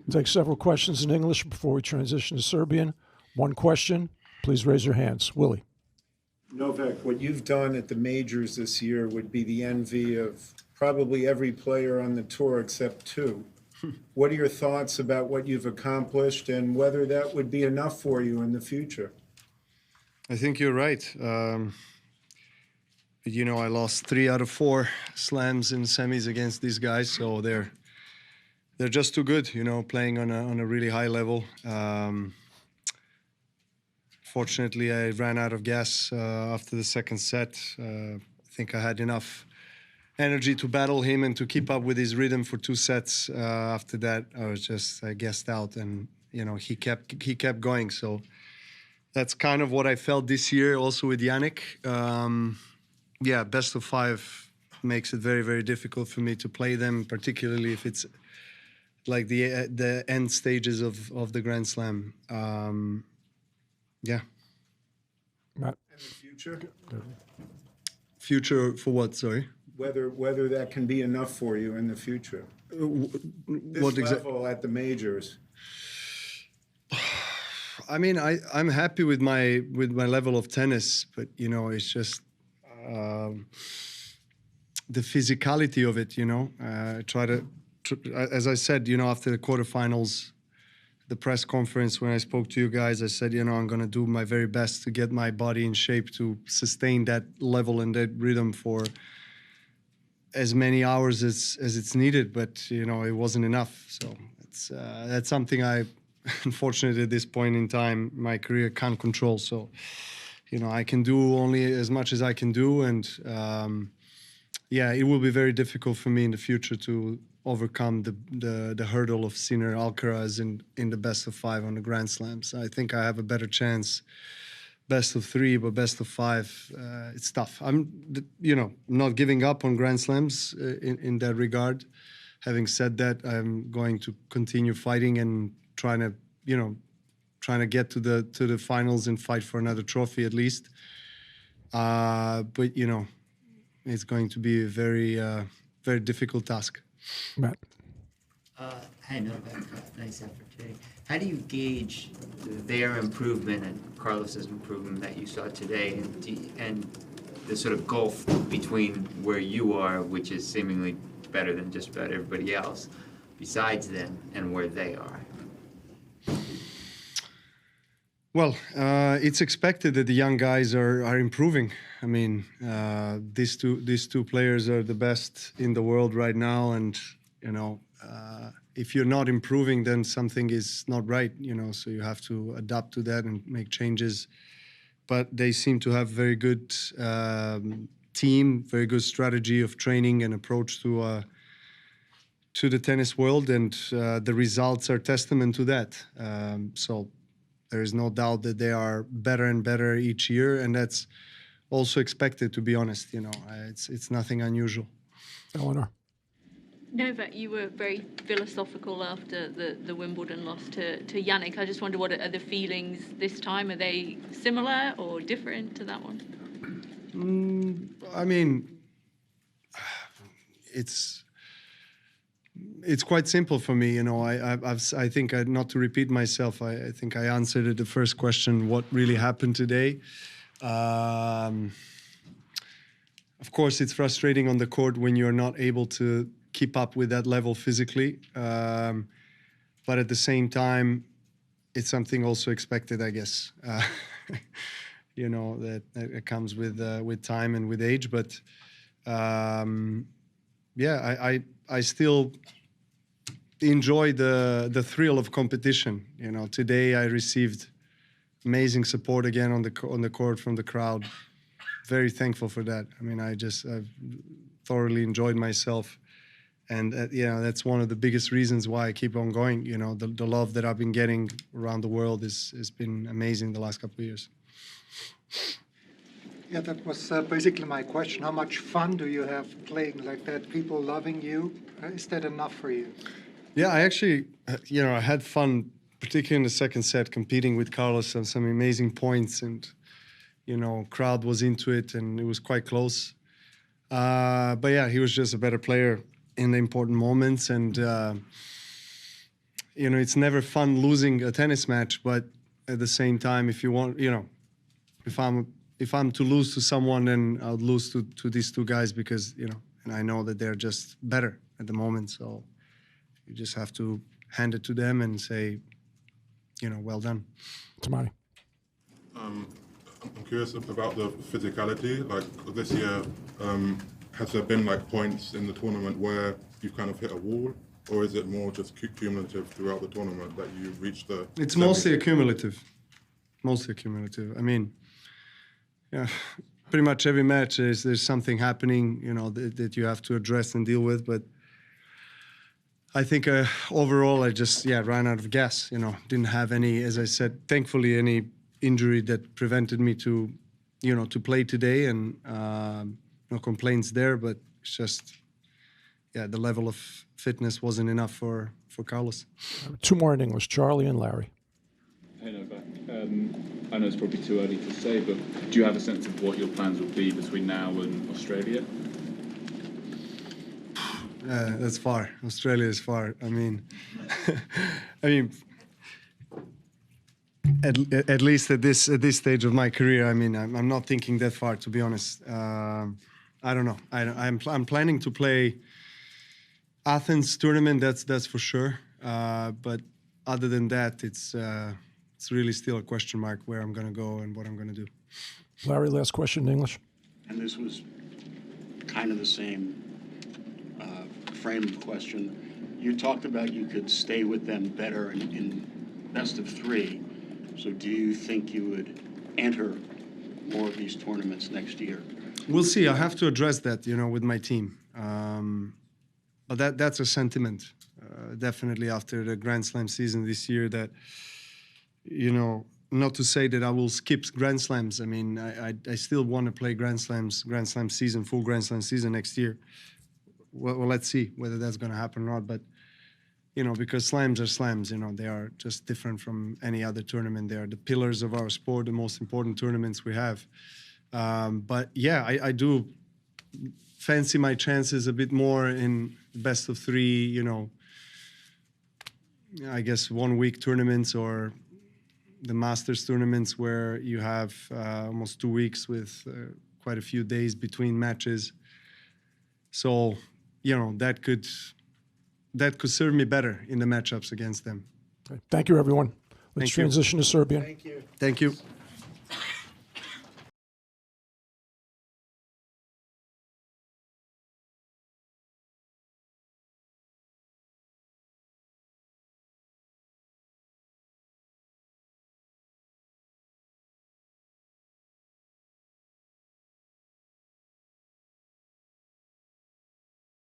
Take several questions in English before we transition to Serbian. One question, please raise your hands. Willie. Novak, what you've done at the majors this year would be the envy of probably every player on the tour except two. What are your thoughts about what you've accomplished and whether that would be enough for you in the future? I think you're right. You know, I lost 3 out of 4 slams in semis against these guys, so they're just too good, you know, playing on a really high level. Fortunately, I ran out of gas after the second set. I think I had enough energy to battle him and to keep up with his rhythm for 2 sets. After that, I gassed out, and you know, he kept going. So that's kind of what I felt this year, also with Yannick. Yeah, best of 5 makes it very, very difficult for me to play them, particularly if it's like the end stages of the Grand Slam. Yeah. Matt. And the future? Future for what? Sorry. Whether that can be enough for you in the future. What level at the majors. I mean, I'm happy with my level of tennis, but you know, it's just the physicality of it. You know, as I said, you know, after the quarterfinals, the press conference when I spoke to you guys, I said, you know, I'm going to do my very best to get my body in shape to sustain that level and that rhythm for as many hours as it's needed. But, you know, it wasn't enough. So that's something I, unfortunately, at this point in time, my career can't control. So, you know, I can do only as much as I can do. And, yeah, it will be very difficult for me in the future to overcome the hurdle of Sinner Alcaraz in the best of 5 on the Grand Slams. I think I have a better chance best of 3, but best of 5, it's tough. I'm, you know, not giving up on Grand Slams in that regard. Having said that, I'm going to continue fighting and trying to get to the finals and fight for another trophy at least. But you know, it's going to be a very difficult task. Matt. Hi, Novak. Nice effort today. How do you gauge their improvement and Carlos's improvement that you saw today, and the sort of gulf between where you are, which is seemingly better than just about everybody else, besides them, and where they are? Well, it's expected that the young guys are improving. I mean, these two players are the best in the world right now, and you know, if you're not improving, then something is not right. You know, so you have to adapt to that and make changes. But they seem to have very good team, very good strategy of training and approach to the tennis world, and the results are testament to that. So there is no doubt that they are better and better each year, and that's also expected, to be honest. You know, it's nothing unusual. Eleanor. Novak, you were very philosophical after the Wimbledon loss to Yannick. I just wonder, what are the feelings this time? Are they similar or different to that one? I mean, it's quite simple for me, you know. I think, not to repeat myself, I think I answered the first question, what really happened today. Of course, it's frustrating on the court when you're not able to keep up with that level physically. But at the same time, it's something also expected, I guess. You know, that comes with time and with age. But yeah, I still enjoy the thrill of competition. You know, today I received amazing support again on the court from the crowd. Very thankful for that. I mean, I've thoroughly enjoyed myself, and you know, that's one of the biggest reasons why I keep on going. You know, the love that I've been getting around the world has been amazing the last couple of years. Yeah, that was basically my question. How much fun do you have playing like that? People loving you? Is that enough for you? Yeah, I actually, you know, I had fun, particularly in the second set, competing with Carlos on some amazing points, and you know, crowd was into it, and it was quite close. But yeah, he was just a better player in the important moments, and you know, it's never fun losing a tennis match, but at the same time, if you want, you know, if I'm to lose to someone, then I'll lose to these two guys because, you know, and I know that they're just better at the moment. So you just have to hand it to them and say, you know, well done. Tamani. I'm curious about the physicality. Like this year, has there been like points in the tournament where you've kind of hit a wall, or is it more just cumulative throughout the tournament that you reach the? It's mostly accumulative. Mostly accumulative. I mean, yeah, pretty much every match there's something happening, you know, that you have to address and deal with. But I think overall, I just ran out of gas. You know, didn't have any, as I said, thankfully any injury that prevented me to, you know, to play today, and no complaints there. But it's just, the level of fitness wasn't enough for Carlos. Two more in English, Charlie and Larry. Hey Novak, I know it's probably too early to say, but do you have a sense of what your plans will be between now and Australia? That's far. Australia is far. I mean, at least at this stage of my career, I mean, I'm not thinking that far, to be honest. I don't know. I'm planning to play Athens tournament. That's for sure. But other than that, it's really still a question mark where I'm going to go and what I'm going to do. Larry, last question in English. And this was kind of the same frame of question. You talked about you could stay with them better in best of three. So do you think you would enter more of these tournaments next year? We'll see. I have to address that, you know, with my team. But that's a sentiment, definitely after the Grand Slam season this year, that, you know, not to say that I will skip Grand Slams. I mean, I still want to play Grand Slam season, full Grand Slam season next year. Well, let's see whether that's going to happen or not. But, you know, because slams are slams, you know, they are just different from any other tournament. They are the pillars of our sport, the most important tournaments we have. But yeah, I do fancy my chances a bit more in best of three, you know, I guess 1 week tournaments or the Masters tournaments where you have almost 2 weeks with quite a few days between matches. So, you know, that could serve me better in the matchups against them. Okay. Thank you, everyone. Let's Thank you. transition to Serbia. Thank you. Thank you.